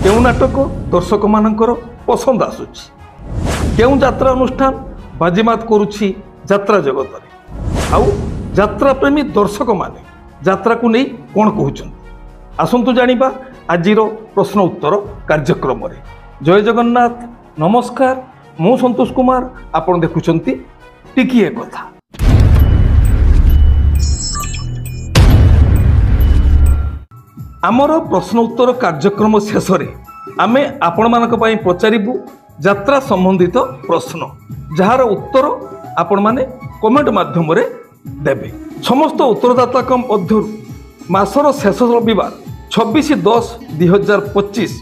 केउं नाटक दर्शक मानकर पसंद आसुची केउं यात्रा अनुष्ठान बाजीमात करुछि यात्रा जगत रे आउ यात्रा प्रेमी दर्शक माने यात्रा को नहीं कौन कहते आसतु जानिबा आजिर प्रश्न उत्तर कार्यक्रम रे। जय जगन्नाथ नमस्कार मु संतोष कुमार आपण देखुचंती टिकिए कथा। आमर प्रश्न उत्तर कार्यक्रम शेष रे आमे आपण मानक पई पचारिबु यात्रा संबंधित प्रश्न जार उत्तर आपण माने कमेंट माध्यम रे देबे। समस्त उत्तरदाता मध्यरु मासर शेष रविवार 26/10/2025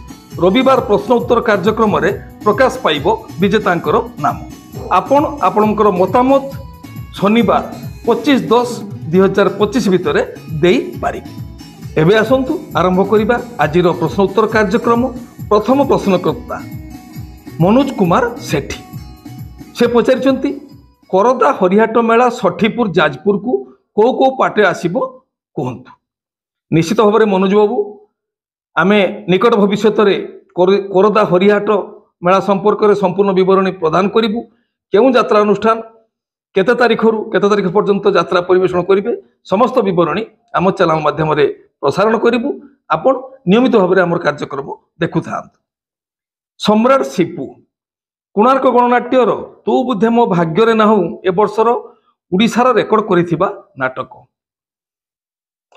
रविवार प्रश्न उत्तर कार्यक्रम रे प्रकाश पाइब विजेतांकर नाम। आपण आपणकर मतामत शनिवार 25/10/2025 भितर देई पारिबे। एबे आसंतु आरंभ करिबा आजिर प्रश्न उत्तर कार्यक्रम। प्रथम प्रश्नकर्ता मनोज कुमार सेठी से पचारिचंती करदा हरिहाट मेला सठीपुर जाजपुर को को को पाटे आसीबो कहंतु। निश्चित भाव में मनोज बाबू आमे निकट भविष्य रे करदा हरिहाट मेला संपर्क में संपूर्ण विवरणी प्रदान करिबु। केउं यात्रा अनुष्ठान केते तारिखरु केते तारिख पर्यंत यात्रा परिवेषण करिवे समस्त विवरणी आम चैनल माध्यम रे प्रसारण करिबु। आपण नियमित भाव में आमर कार्यक्रम देखु थांत। सम्राट सिपु कोणार्क गणनाट्यर तू बुद्धे मो भाग्य नाहु ए वर्षर उड़ीसार रेकर्ड करिथिबा नाटक।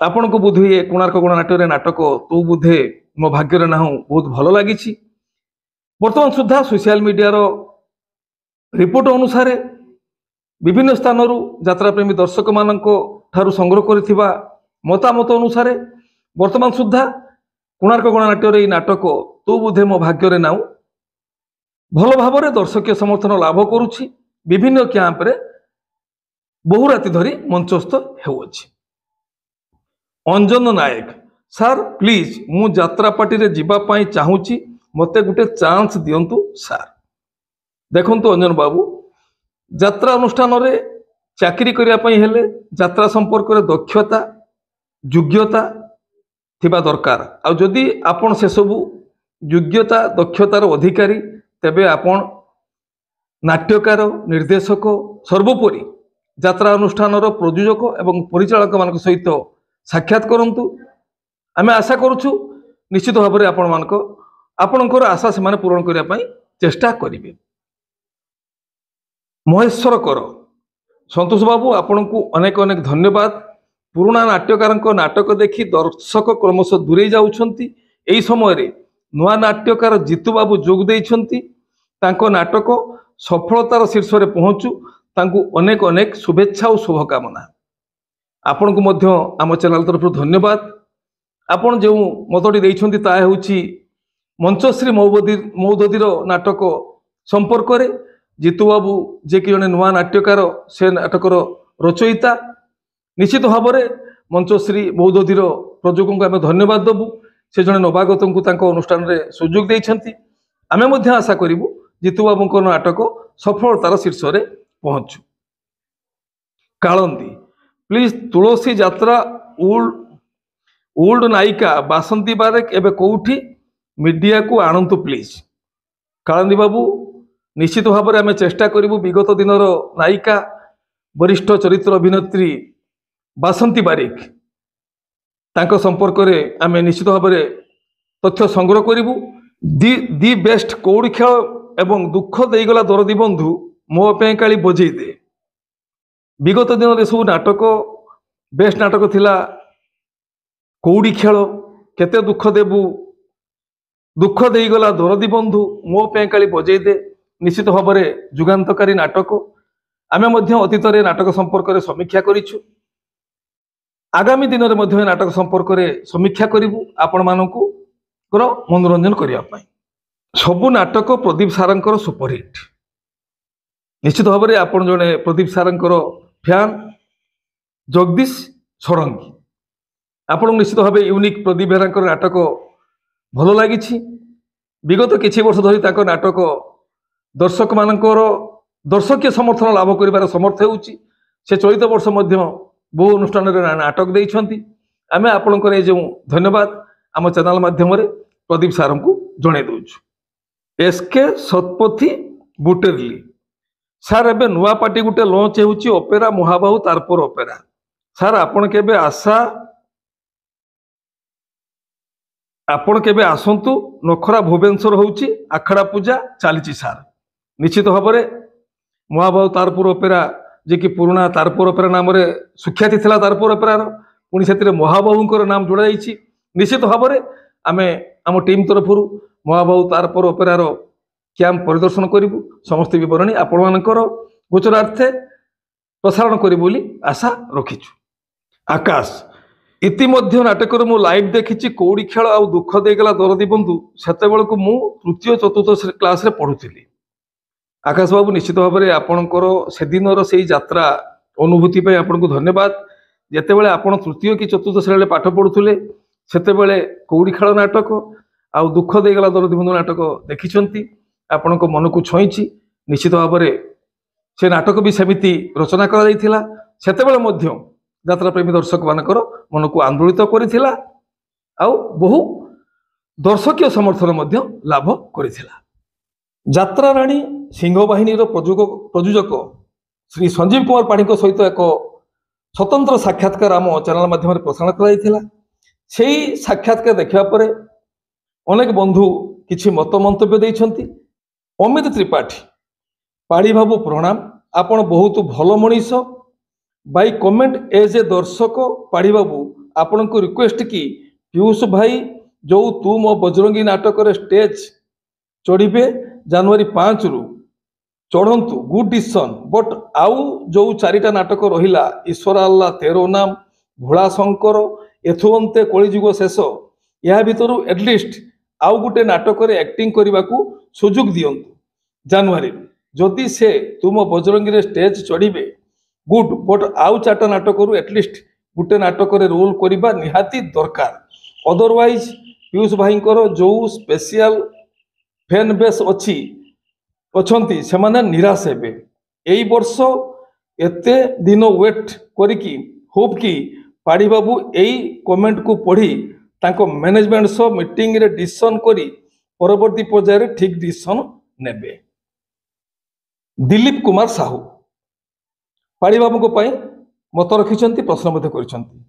आपण को बुझे कोणार्क गणनाट्य नाटक तू बुद्धे मो भाग्य नाहु बहुत भल लगी। बर्तमान सुधा सोशल मीडिया रिपोर्ट अनुसार विभिन्न स्थानरू यात्राप्रेमी दर्शक मानक ठारू संग्रह करिथिबा मतामत अनुसार वर्तमान सुधा कोणार्क गणनाट्य नाटक तू बुद्धे मो भाग्य नाहु भल भाव में दर्शकीय समर्थन लाभ करुछि। विभिन्न कैंप रे बहु राति धरी मंचस्थ हेउछि। अंजन नायक सार प्लीज मु यात्रा पार्टी रे जीवा पाई चाहूची मते गुटे चांस दियंतु सार। देखंतु अंजन बाबू यात्रा अनुष्ठान रे चाकरी करिया पई हेले यात्रा संपर्क रे दक्षता योग्यता थिबा दरकार। आ जदि आपण से सबु योग्यता दक्षतार अधिकारी तेबे आपण नाट्यकार निर्देशक सर्वोपरि यात्रा अनुष्ठान प्रयोजक एवं परिचालक मान सहित साक्षात करंतु। आमे आशा करुछु निश्चित भाव में आपणकर आशा से माने पूरण करिया पई चेष्टा करिवे। महेश्वर कर संतोष बाबू आपण को अनेक अनेक धन्यवाद। पुराना नाट्यकार नाटक देखि दर्शक क्रमश दूरे जाउछंती। एई समय रे नुआ नाट्यकार जीतू बाबू जोग देइछंती। तांको नाटक सफलतार शीर्ष रे पहुंचू तांको अनेक अनेक शुभेच्छा और शुभकामना। आपण को मध्य आम चैनल तरफ धन्यवाद। आपण जो मतटी देइछंती ता हेउची मंचश्री मौददीर नाटक संपर्क रे जीतू बाबू जे कि जने नुआ नाट्यकार से नाटकर रचयिता। निश्चित भाव में मंचश्री मौददीर प्रयोजकों को आम धन्यवाद देबू। से जने नवागत को अनुष्ठान रे सुजोग देइछंती। आमे मध्य आशा करिबू जीतू बाबू नाटक सफलतार शीर्ष रे पहुंचू। कालंदी प्लीज तुलसी यात्रा ओल्ड नायिका बासंती बारेक एबे कोउठी मीडिया को आणंतु प्लीज। कालंदी बाबू निश्चित भाव में आम चेष्टा करिबू विगत दिनर नायिका वरिष्ठ चरित्र अभिनेत्री बासंती बारिक तांको संपर्क में आम निश्चित भाव में तथ्य संग्रह करिबू। दी बेस्ट कौड़ी खेल एवं दुख देगला दरदी बंधु मो पे काली बजई दे। विगत दिन में सब नाटक बेस्ट नाटक थिला कौड़ी खेल केते दुख देबू दुख देगला दरदी बंधु मो पे काली बजई दे। निश्चित भाव में जुगान्तकारी नाटक आमे मध्य अतीत रे नाटक संपर्क में समीक्षा करिछु। आगामी दिन में मध्य नाटक संपर्क में समीक्षा करिबू आपण मानकु मनोरंजन करिया पाई। सबु नाटक प्रदीप सारंकर सुपरहिट। निश्चित भाव में आपण जने प्रदीप सारंकर फैन जगदीश षडंगी आपण निश्चित भाव यूनिक प्रदीप बेहरांकर नाटक भल लगी। विगत किछि वर्ष धरी ताको नाटक दर्शक मानकर दर्शकीय समर्थन लाभ करिबार समर्थ होउची। से चलित वर्ष मध्य बहु अनुष्ठान नाटक देइछंती। आमे आपणकर जो धन्यवाद आम चैनल माध्यम प्रदीप सार को जणे दउछु एसके शतपथी बुटेरली सार एबे नुआ पार्टी गुटे लॉन्च होउची ओपेरा महाबाहु तारपर ओपेरा सार आपण केबे आसंतु नखरा भुवनेश्वर होउची आखड़ा पूजा चली सार निश्चित भाव में महाबाहु तारपुर ओपेरा जे कि पुराना तारपुर ओपेरा नाम सुख्याति थिला तारपुर ओपेरार पुणी से महाबाहूंकर नाम जोड़ा जाइए निश्चित भाव में आमे आम टीम तरफ महाबाहु तारपुर ओपेरार कैंप परिदर्शन करूँ समस्त बरणी आपण गोचरार्थे प्रसारण करी बोली आशा रखीचु। आकाश इतिमध्य नाटक मु लाइव देखी कौड़ी खेल आ दुख देगला दरदी बंधु सेते बेलको मु तृतीय चतुर्थ क्लास रे पढ़ुଥିଲି। आकाश बाबू निश्चित भाव में आपणकर से दिन से यात्रा अनुभूति पे आपको धन्यवाद। जिते बड़े आप तृतीय कि चतुर्थ श्रेणी पाठ पढ़ुले सेते कौड़ी खेल नाटक आ दुख देगला दरदी बंधु नाटक देखी आपण मन को छुई निश्चित भाव में से नाटक भी सेमिति रचना कर यात्रा प्रेमी दर्शक मानकर मन को आंदोलित करिथिला आउ बहु दर्शकीय समर्थन लाभ करिथिला। यात्रा राणी सिंह बाहिनी प्रयोजक श्री संजीव कुमार पाणी सहित एक स्वतंत्र साक्षात्कार आम चैनल माध्यम प्रसारण कराइथिला। सेही साक्षात्कार देखा पर अनेक बंधु किछि मत मंतव्य देइछंती। अमित त्रिपाठी पाड़ी बाबू प्रणाम आपण बहुत भल मनीष बाई कमेंट एज ए दर्शक पाड़ी बाबू आपण को रिक्वेस्ट की पीयूष भाई जो तू मो बजरंगी नाटक स्टेज चढ़े जनवरी 5 रु चढ़ंतु गुड डिसीजन बट आउ जो चारिटा नाटक रहिला ईश्वर अल्लाह तेरो नाम भोला शंकर एथुअंते कलिजुग शेष या भितर एटलिस्ट आउ गुटे नाटक एक्टिंग करने को सुजोग दियंतु जनवरी जदि से तुम बजरंगी स्टेज चढ़े गुड बट आउ चार्टा नाटक एटलिस्ट गुटे नाटक रोल करवा निहाती दरकार अदरवाइज पीयूष भाई जो स्पेशल फैन बेस अच्छी अच्छी से निराश हे यही वर्ष एते दिन वेट करिकी होप कि पाड़ी बाबू यही कमेंट को पढ़ी तांको मैनेजमेंट सह मीटिंग रे डिसीजन करी परवर्ती पर्यायर ठीक डिसीजन नेबे। दिलीप कुमार साहू पाड़ी बाबू मत रखिंट प्रश्न करिसेंती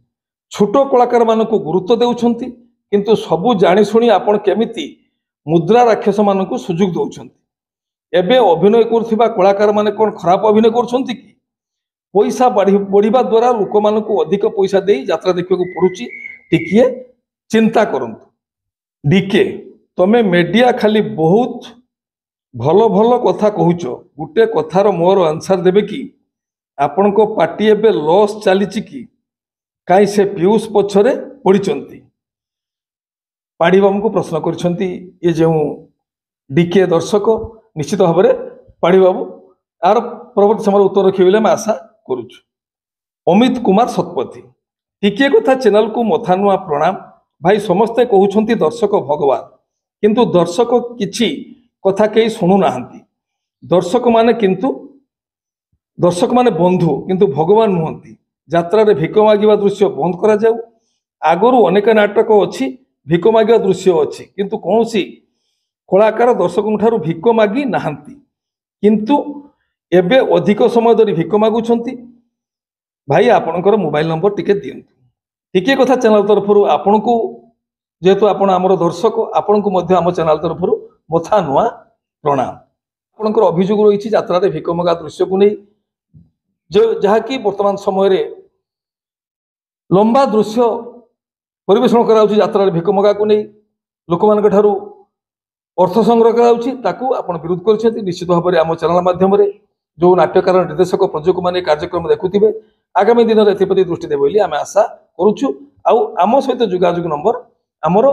छोट कलाकार मान गुरुत्व देउछंती किंतु सबू जानी शुणी आपण केमिति मुद्रा राक्षस मान सुजोग दौरान एबे अभिनय करुवा कलाकार माने कौन खराब अभिनय करुछंती कि पैसा बढ़िबा द्वारा लोक मान अधिक पैसा दे यात्रा देखा पड़ुची टिकिए चिंता करंतु। डीके तमे मीडिया खाली बहुत भल भल कथा कहूच गुटे कथार मोर आंसर देबे कि आपण को पार्टी एबे लॉस चली कि कहीं से पीयूष पछरे पड़िचंती पाड़ी बाबू को प्रश्न करिसेंती ये जो डीके दर्शक निश्चित भाव में पाड़ी बाबू आर परवर्ती समय उत्तर रखिए बोले आशा करुचु। अमित कुमार शतपथी टिके कथा चैनल को मथा नुआ प्रणाम भाई समस्ते कहउछंती दर्शक भगवान किंतु दर्शक किछि कथा कई शुणु नाहंती दर्शक माने बंधु किंतु भगवान नुहंती यात्रा रे भिक मागिबा दृश्य बंद करा जाऊ आगरू अनेक नाटक अच्छी भिक मागिबा दृश्य अच्छी किंतु कौनसी कलाकार दर्शक ठारू भिक मागी नाहंती किंतु एबे अधिक समय धरी भिक मागुछंती भाई आपणकर मोबाइल नंबर टिके दियंतु टिके कथा चैनल तरफ आपण को जेहेतु आपण आमर दर्शक आपण को मध्य आम चैनल तरफ मथा नुआ प्रणाम। आपणकर अभियोग रही यात्रा रे भिक मगा दृश्य को नहीं जहाँकि वर्तमान समय लंबा दृश्य परिवेषण कराउछि यात्रा रे भिक मगा को नहीं लोक मान ठारू अर्थ संग्रह कर विरोध कर निश्चित भाव में आम चैनल माध्यम जो नाट्यकार निर्देशक प्रयोजक मैंने कार्यक्रम देखुवे आगामी दिन में एप्रति दृष्टि देवे बोली आम आशा करुचु। आम सहित जोगाजोग नंबर आमर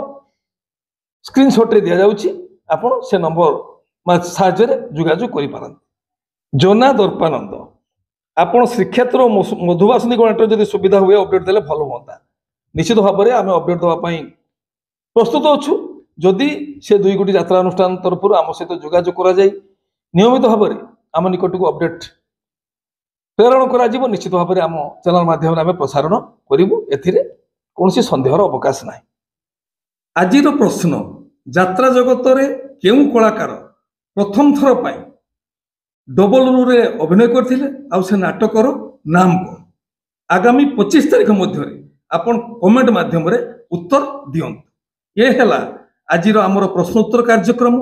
स्क्रीनशॉट रे दिया जाउछि आपण से नंबर साहाय्य जोगाजोग करि पारंती। जोना दर्पानंद आपण श्रीक्षेत्र मधुबासिनी गणाट जदि सुविधा हुए अपडेट देले भल होता निश्चित भाव में आम अपडेट देवाई प्रस्तुत अच्छु जदि से दुई गोटी यात्रा अनुष्ठान तरफ आम सहित जोगाजोग करा जाय नियमित भाव में आम निकट को अपडेट प्रेरण करा निश्चित भाव में आम चैनल माध्यम आम प्रसारण करूँ एथिरे कौन सन्देहर अवकाश ना। आज प्रश्न ଯାତ୍ରା ଜଗତରେ କେଉଁ କଳାକାର ପ୍ରଥମ ଥର ପାଇଁ ଡବଲ ରୋଲରେ ଅଭିନୟ କରିଥିଲେ ଆଉ ସେ ନାଟକର ନାମ କ'ଣ? ଆଗାମୀ 25 ତାରିଖ ମଧ୍ୟରେ ଆପଣ କମେଣ୍ଟ ମାଧ୍ୟମରେ ଉତ୍ତର ଦିଅନ୍ତୁ। ଏ ହେଲା ଆଜିର ଆମର ପ୍ରଶ୍ନ ଉତ୍ତର କାର୍ଯ୍ୟକ୍ରମ।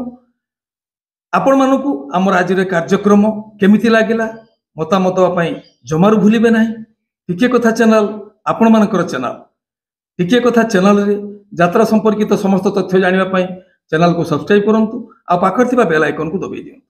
ଆପଣମାନଙ୍କୁ ଆମର ଆଜିର କାର୍ଯ୍ୟକ୍ରମ କେମିତି ଲାଗିଲା ମତାମତ ଦେବା ପାଇଁ ଜମାରୁ ଭୁଲିବେ ନାହିଁ। ଟିକିଏ କଥା ଚ୍ୟାନେଲ ଆପଣମାନଙ୍କର ଚ୍ୟାନେଲ। ଟିକିଏ କଥା ଚ୍ୟାନେଲରେ ଯାତ୍ରା ସମ୍ପର୍କିତ ସମସ୍ତ ତଥ୍ୟ ଜାଣିବା ପାଇଁ ଚ୍ୟାନେଲକୁ ସବସ୍କ୍ରାଇବ୍ କରନ୍ତୁ ଆଉ ପାଖରେ ଥିବା ବେଲ୍ ଆଇକନକୁ ଦବାଇ ଦିଅନ୍ତୁ।